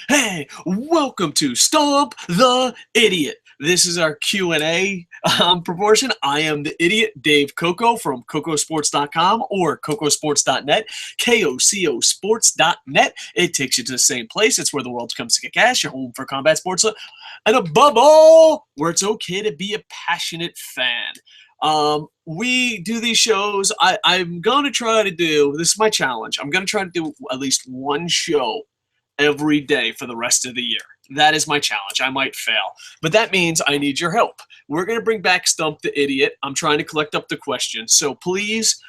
Hey, welcome to Stump the Idiot. This is our Q&A proportion. I am the idiot, Dave Coco from cocosports.com or cocosports.net, KOCOsports.net. It takes you to the same place. It's where the world comes to kick ass, your home for combat sports, and above all, where it's okay to be a passionate fan. We do these shows. I'm going to try to do, this is my challenge, I'm going to try to do at least one show every day for the rest of the year. That is my challenge. I might fail, but that means I need your help. We're going to bring back Stump the Idiot. I'm trying to collect up the questions, so please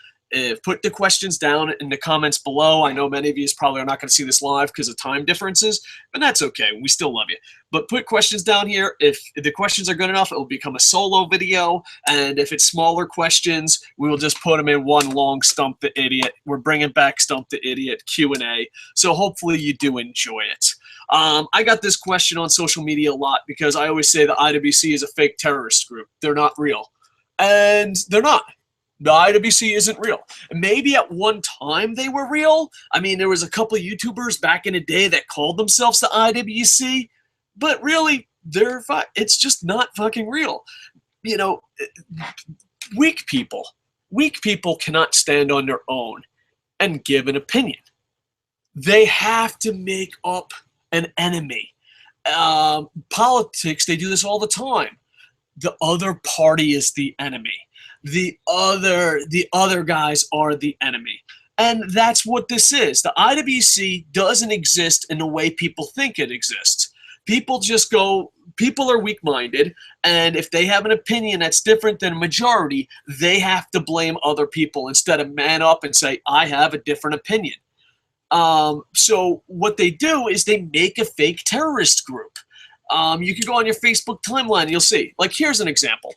put the questions down in the comments below. I know many of you probably are not going to see this live because of time differences, but that's okay. We still love you. But put questions down here. If the questions are good enough, it will become a solo video, and if it's smaller questions, we will just put them in one long Stump the Idiot. We're bringing back Stump the Idiot Q&A, so hopefully you do enjoy it. I got this question on social media a lot because I always say the IWC is a fake terrorist group. They're not real, and they're not. The IWC isn't real. Maybe at one time they were real. I mean, there was a couple of YouTubers back in the day that called themselves the IWC, but really, it's just not fucking real. You know, weak people cannot stand on their own and give an opinion. They have to make up an enemy. Politics, they do this all the time. The other party is the enemy. The other guys are the enemy. And that's what this is. The IWC doesn't exist in the way people think it exists. People are weak-minded, and if they have an opinion that's different than a majority, they have to blame other people instead of man up and say, I have a different opinion. So what they do is they make a fake terrorist group. You can go on your Facebook timeline and you'll see. Like, here's an example.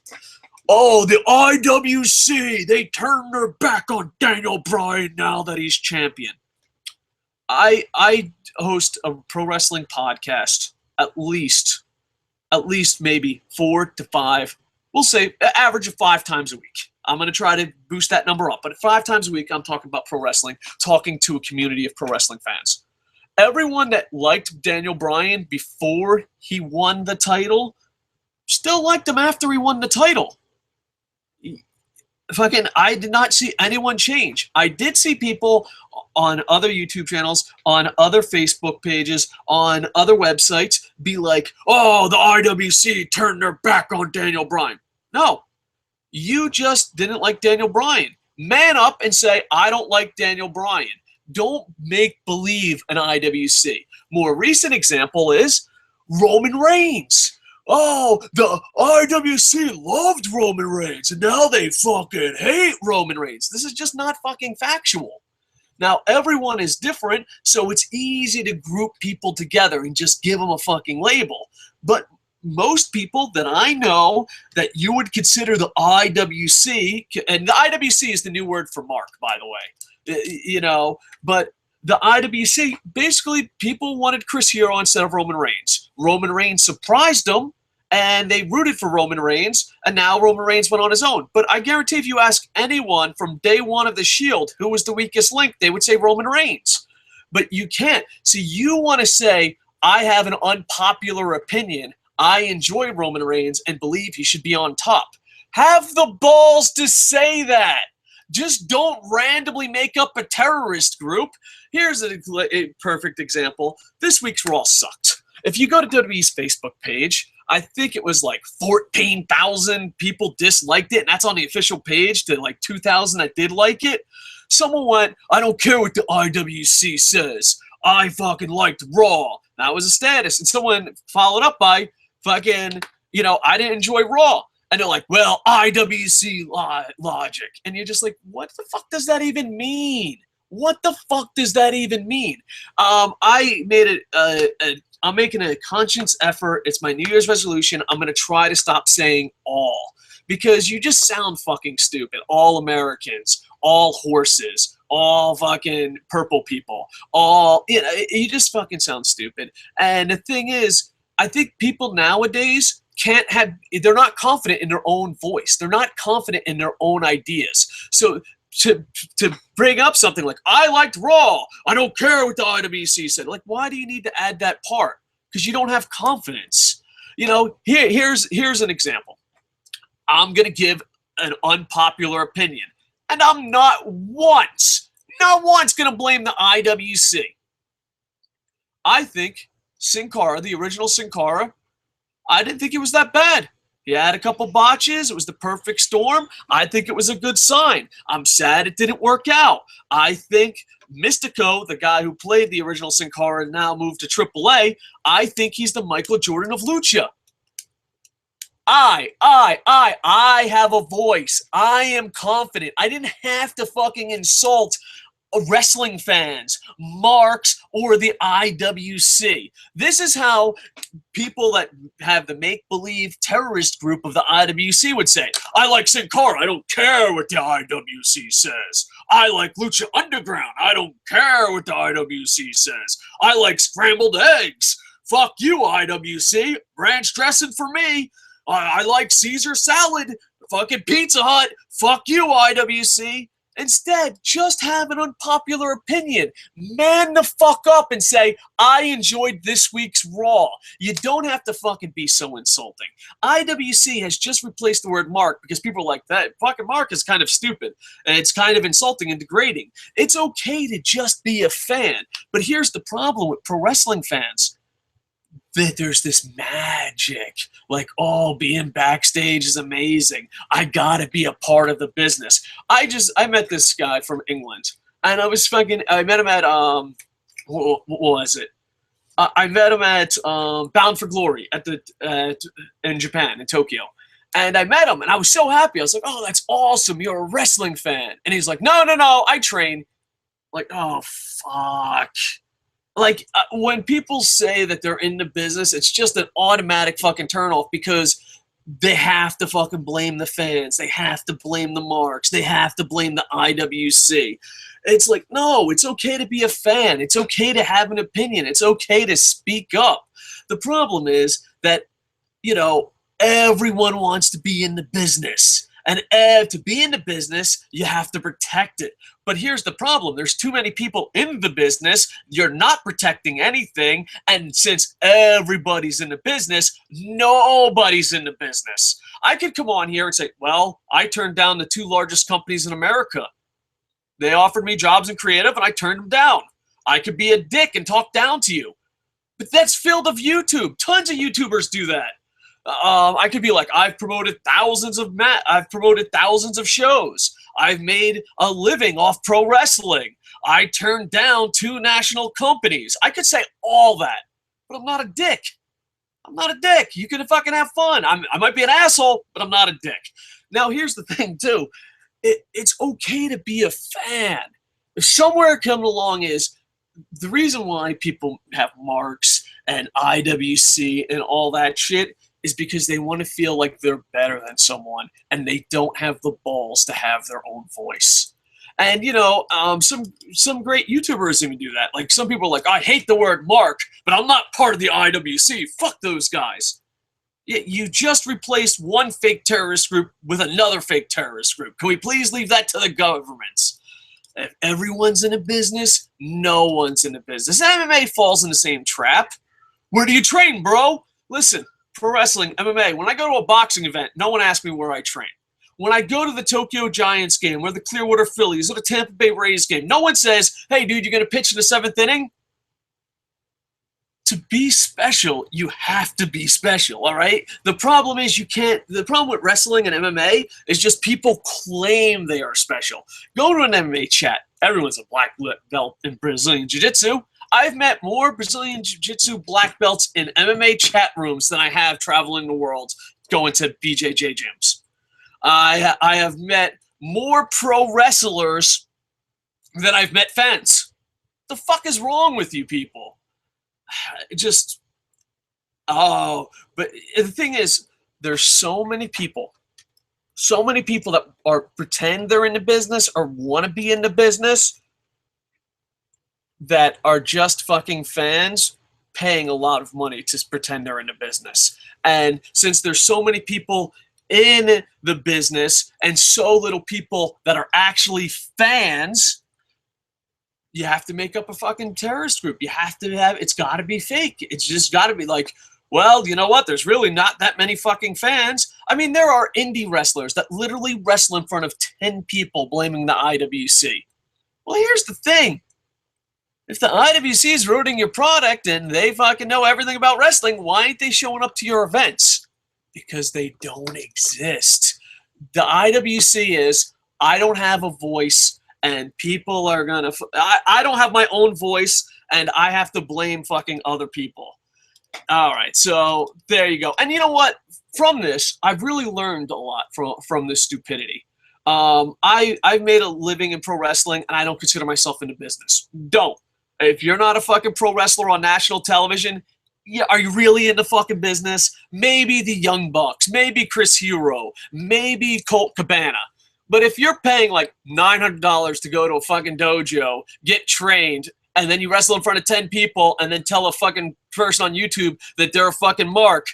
Oh, the IWC, they turned their back on Daniel Bryan now that he's champion. I host a pro wrestling podcast at least maybe 4 to 5, we'll say an average of 5 times a week. I'm going to try to boost that number up, but 5 times a week I'm talking about pro wrestling, talking to a community of pro wrestling fans. Everyone that liked Daniel Bryan before he won the title still liked him after he won the title. I did not see anyone change. I did see people on other YouTube channels, on other Facebook pages, on other websites be like, oh, the IWC turned their back on Daniel Bryan. No, you just didn't like Daniel Bryan. Man up and say, I don't like Daniel Bryan. Don't make believe an IWC. More recent example is Roman Reigns. Oh, the IWC loved Roman Reigns, and now they fucking hate Roman Reigns. This is just not fucking factual. Now, everyone is different, so it's easy to group people together and just give them a fucking label. But most people that I know that you would consider the IWC, and the IWC is the new word for Mark, by the way, you know, but the IWC, basically, people wanted Chris Hero instead of Roman Reigns. Roman Reigns surprised them, and they rooted for Roman Reigns, and now Roman Reigns went on his own. But I guarantee if you ask anyone from day one of the Shield who was the weakest link, they would say Roman Reigns. But you can't. See, you want to say, I have an unpopular opinion. I enjoy Roman Reigns and believe he should be on top. Have the balls to say that. Just don't randomly make up a terrorist group. Here's a perfect example. This week's Raw sucked. If you go to WWE's Facebook page, I think it was like 14,000 people disliked it, and that's on the official page to like 2,000 that did like it. Someone went, I don't care what the IWC says. I fucking liked Raw. That was a status. And someone followed up by fucking, you know, I didn't enjoy Raw. And they're like, well, IWC logic. And you're just like, what the fuck does that even mean? What the fuck does that even mean? I'm making a conscious effort. It's my New Year's resolution. I'm going to try to stop saying all. Because you just sound fucking stupid. All Americans, all horses, all fucking purple people, all, you know, you just fucking sound stupid. And the thing is, I think people nowadays they're not confident in their own voice. They're not confident in their own ideas. So to bring up something like, I liked Raw. I don't care what the IWC said. Like, why do you need to add that part? Because you don't have confidence. You know, here's an example. I'm going to give an unpopular opinion. And I'm not once going to blame the IWC. I think Sin Cara, the original Sin Cara, I didn't think it was that bad. He had a couple botches. It was the perfect storm. I think it was a good sign. I'm sad it didn't work out. I think Mystico, the guy who played the original Sin Cara and now moved to AAA, I think he's the Michael Jordan of Lucha. I have a voice. I am confident. I didn't have to fucking insult wrestling fans, marks, or the IWC. This is how people that have the make-believe terrorist group of the IWC would say. I like Sin Cara. I don't care what the IWC says. I like Lucha Underground. I don't care what the IWC says. I like scrambled eggs. Fuck you, IWC. Ranch dressing for me. I like Caesar salad. Fucking Pizza Hut. Fuck you, IWC. Instead, just have an unpopular opinion. Man the fuck up and say, I enjoyed this week's Raw. You don't have to fucking be so insulting. IWC has just replaced the word mark because people are like, that fucking mark is kind of stupid. And it's kind of insulting and degrading. It's okay to just be a fan. But here's the problem with pro wrestling fans. That there's this magic, like, oh, being backstage is amazing. I gotta be a part of the business. I met this guy from England, and I met him at, what was it? I met him at Bound for Glory in Japan, in Tokyo. And I met him, and I was so happy. I was like, oh, that's awesome. You're a wrestling fan. And he's like, no, I train. Like, oh, fuck. Like, when people say that they're in the business, it's just an automatic fucking turnoff because they have to fucking blame the fans. They have to blame the marks. They have to blame the IWC. It's like, no, it's okay to be a fan. It's okay to have an opinion. It's okay to speak up. The problem is that, you know, everyone wants to be in the business. And to be in the business, you have to protect it. But here's the problem. There's too many people in the business. You're not protecting anything. And since everybody's in the business, nobody's in the business. I could come on here and say, well, I turned down the 2 largest companies in America. They offered me jobs in creative, and I turned them down. I could be a dick and talk down to you. But that's filled of YouTube. Tons of YouTubers do that. I could be like, I've promoted thousands of shows. I've made a living off pro wrestling. I turned down 2 national companies. I could say all that, but I'm not a dick. I'm not a dick. You can fucking have fun. I might be an asshole, but I'm not a dick. Now, here's the thing, too. It's okay to be a fan. If somewhere coming along is the reason why people have marks and IWC and all that shit is because they want to feel like they're better than someone and they don't have the balls to have their own voice. And, you know, some great YouTubers even do that. Like, some people are like, I hate the word mark, but I'm not part of the IWC. Fuck those guys. You just replaced one fake terrorist group with another fake terrorist group. Can we please leave that to the governments? If everyone's in a business, no one's in a business. MMA falls in the same trap. Where do you train, bro? Listen. Pro wrestling, MMA, when I go to a boxing event, no one asks me where I train. When I go to the Tokyo Giants game or the Clearwater Phillies or the Tampa Bay Rays game, no one says, hey, dude, you're going to pitch in the 7th inning? To be special, you have to be special, all right? The problem is the problem with wrestling and MMA is just people claim they are special. Go to an MMA chat. Everyone's a black belt in Brazilian Jiu-Jitsu. I've met more Brazilian Jiu-Jitsu black belts in MMA chat rooms than I have traveling the world going to BJJ gyms. I have met more pro wrestlers than I've met fans. What the fuck is wrong with you people? But the thing is, there's so many people that pretend they're in the business or want to be in the business that are just fucking fans paying a lot of money to pretend they're in the business. And since there's so many people in the business and so little people that are actually fans, you have to make up a fucking terrorist group. You have to have, it's got to be fake. It's just got to be like, well, you know what? There's really not that many fucking fans. I mean, there are indie wrestlers that literally wrestle in front of 10 people blaming the IWC. Well, here's the thing. If the IWC is ruining your product and they fucking know everything about wrestling, why ain't they showing up to your events? Because they don't exist. The IWC is, I don't have a voice and people are gonna, I don't have my own voice and I have to blame fucking other people. All right, so there you go. And you know what? From this, I've really learned a lot from this stupidity. I've made a living in pro wrestling and I don't consider myself in the business. Don't. If you're not a fucking pro wrestler on national television, yeah, are you really in the fucking business? Maybe the Young Bucks, maybe Chris Hero, maybe Colt Cabana. But if you're paying like $900 to go to a fucking dojo, get trained, and then you wrestle in front of 10 people and then tell a fucking person on YouTube that they're a fucking mark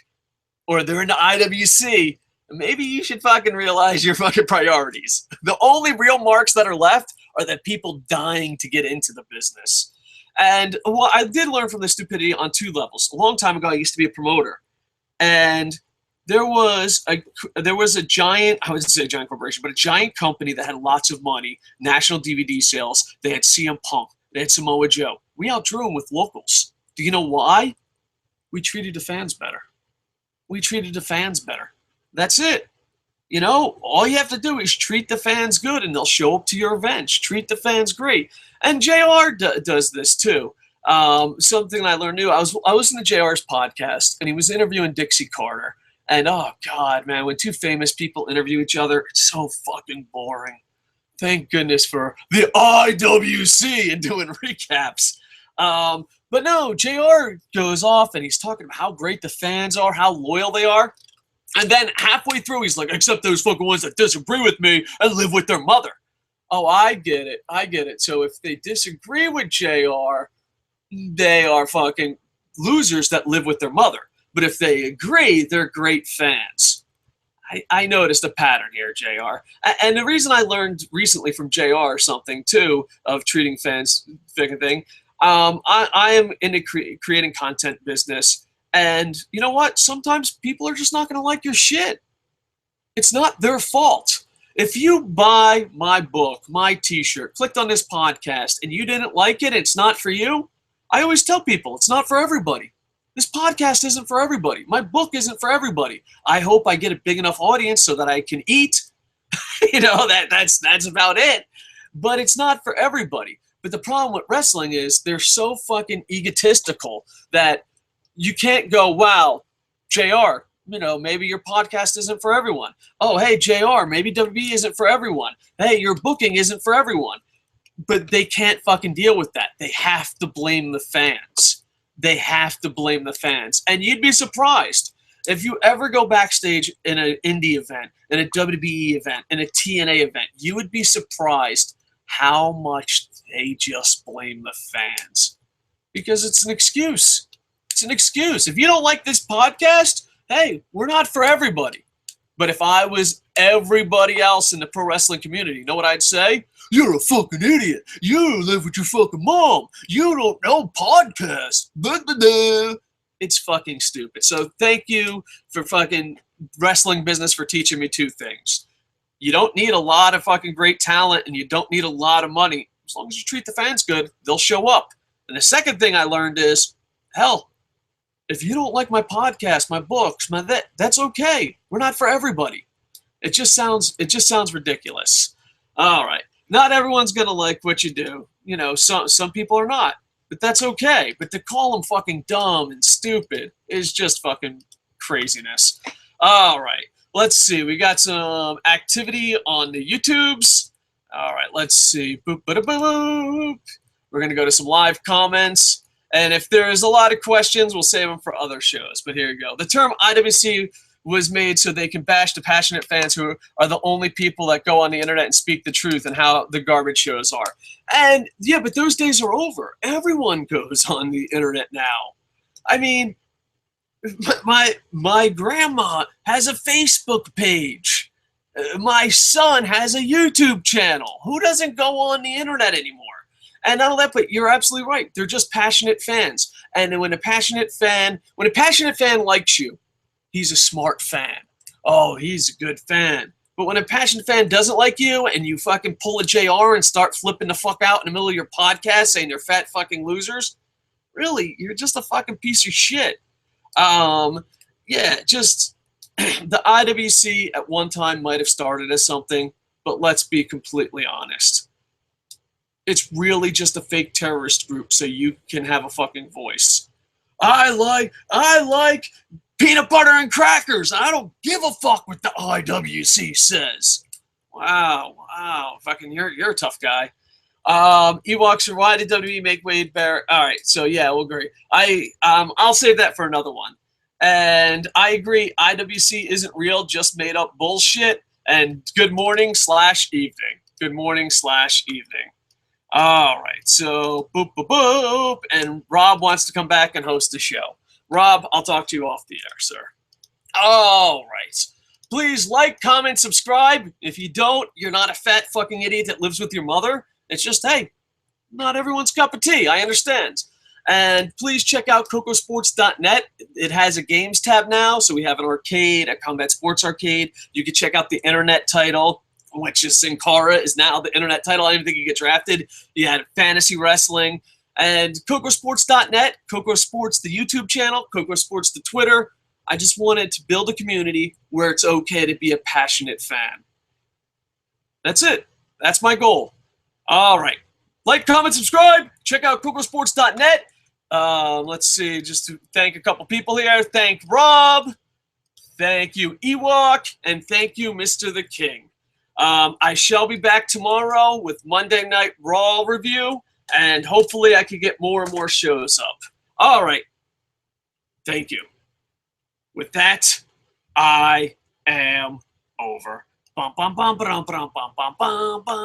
or they're in the IWC, maybe you should fucking realize your fucking priorities. The only real marks that are left are the people dying to get into the business. And well, I did learn from this stupidity on two levels. A long time ago, I used to be a promoter, and there was a giant, I wouldn't say a giant corporation, but a giant company that had lots of money, national DVD sales. They had CM Punk, they had Samoa Joe. We outdrew them with locals. Do you know why? We treated the fans better. We treated the fans better. That's it. You know, all you have to do is treat the fans good and they'll show up to your events. Treat the fans great. And JR does this too. Something I learned new. I was listening to JR's podcast and he was interviewing Dixie Carter. And oh God, man, when two famous people interview each other, it's so fucking boring. Thank goodness for the IWC and doing recaps. But no, JR goes off and he's talking about how great the fans are, how loyal they are. And then halfway through, he's like, except those fucking ones that disagree with me and live with their mother. Oh, I get it. I get it. So if they disagree with JR, they are fucking losers that live with their mother. But if they agree, they're great fans. I noticed a pattern here, JR. And the reason I learned recently from JR something, too, of treating fans thing, I am in the creating content business. And you know what? Sometimes people are just not going to like your shit. It's not their fault. If you buy my book, my t-shirt, clicked on this podcast, and you didn't like it, it's not for you, I always tell people it's not for everybody. This podcast isn't for everybody. My book isn't for everybody. I hope I get a big enough audience so that I can eat. You know, that's about it. But it's not for everybody. But the problem with wrestling is they're so fucking egotistical that you can't go, wow, JR, you know, maybe your podcast isn't for everyone. Oh, hey, JR, maybe WWE isn't for everyone. Hey, your booking isn't for everyone. But they can't fucking deal with that. They have to blame the fans. They have to blame the fans. And you'd be surprised. If you ever go backstage in an indie event, in a WWE event, in a TNA event, you would be surprised how much they just blame the fans. Because it's an excuse. It's an excuse. If you don't like this podcast, hey, we're not for everybody. But if I was everybody else in the pro wrestling community, you know what I'd say? You're a fucking idiot. You live with your fucking mom. You don't know podcasts. It's fucking stupid. So thank you for fucking wrestling business for teaching me two things. You don't need a lot of fucking great talent and you don't need a lot of money. As long as you treat the fans good, they'll show up. And the second thing I learned is, hell, if you don't like my podcast, my books, that's okay. We're not for everybody. It just sounds ridiculous. All right. Not everyone's going to like what you do. You know, some people are not. But that's okay. But to call them fucking dumb and stupid is just fucking craziness. All right. Let's see. We got some activity on the YouTubes. All right. Let's see. Boop, boop, boop, boop. We're going to go to some live comments. And if there's a lot of questions, we'll save them for other shows. But here you go. The term IWC was made so they can bash the passionate fans who are the only people that go on the internet and speak the truth and how the garbage shows are. And yeah, but those days are over. Everyone goes on the internet now. I mean, My grandma has a Facebook page. My son has a YouTube channel. Who doesn't go on the internet anymore? And not only that, but you're absolutely right. They're just passionate fans. And when a passionate fan likes you, he's a smart fan. Oh, he's a good fan. But when a passionate fan doesn't like you and you fucking pull a JR and start flipping the fuck out in the middle of your podcast saying they're fat fucking losers, really, you're just a fucking piece of shit. Yeah, just the IWC at one time might have started as something, but let's be completely honest. It's really just a fake terrorist group so you can have a fucking voice. I like peanut butter and crackers. I don't give a fuck what the IWC says. Wow. Fucking, you're a tough guy. Ewoks are why did WWE make Wade Barrett? All right, so yeah, we'll agree. I'll save that for another one. And I agree, IWC isn't real, just made up bullshit. And good morning/evening. Good morning/evening. All right, so boop, boop, boop. And Rob wants to come back and host the show. Rob, I'll talk to you off the air, sir. All right. Please like, comment, subscribe. If you don't, you're not a fat fucking idiot that lives with your mother. It's just, hey, not everyone's cup of tea. I understand. And please check out cocosports.net. It has a games tab now, so we have an arcade, a combat sports arcade. You can check out the internet title, which is Sin Cara is now the internet title. I didn't think you get drafted. You had fantasy wrestling. And cocosports.net, Coco Sports, the YouTube channel, Coco Sports, the Twitter. I just wanted to build a community where it's okay to be a passionate fan. That's it. That's my goal. All right. Like, comment, subscribe. Check out cocosports.net. Let's see, just to thank a couple people here. Thank Rob. Thank you, Ewok. And thank you, Mr. the King. I shall be back tomorrow with Monday Night Raw review, and hopefully I can get more and more shows up. All right. Thank you. With that, I am over. Bum, bum, bum, bum, bum, bum, bum, bum, bum.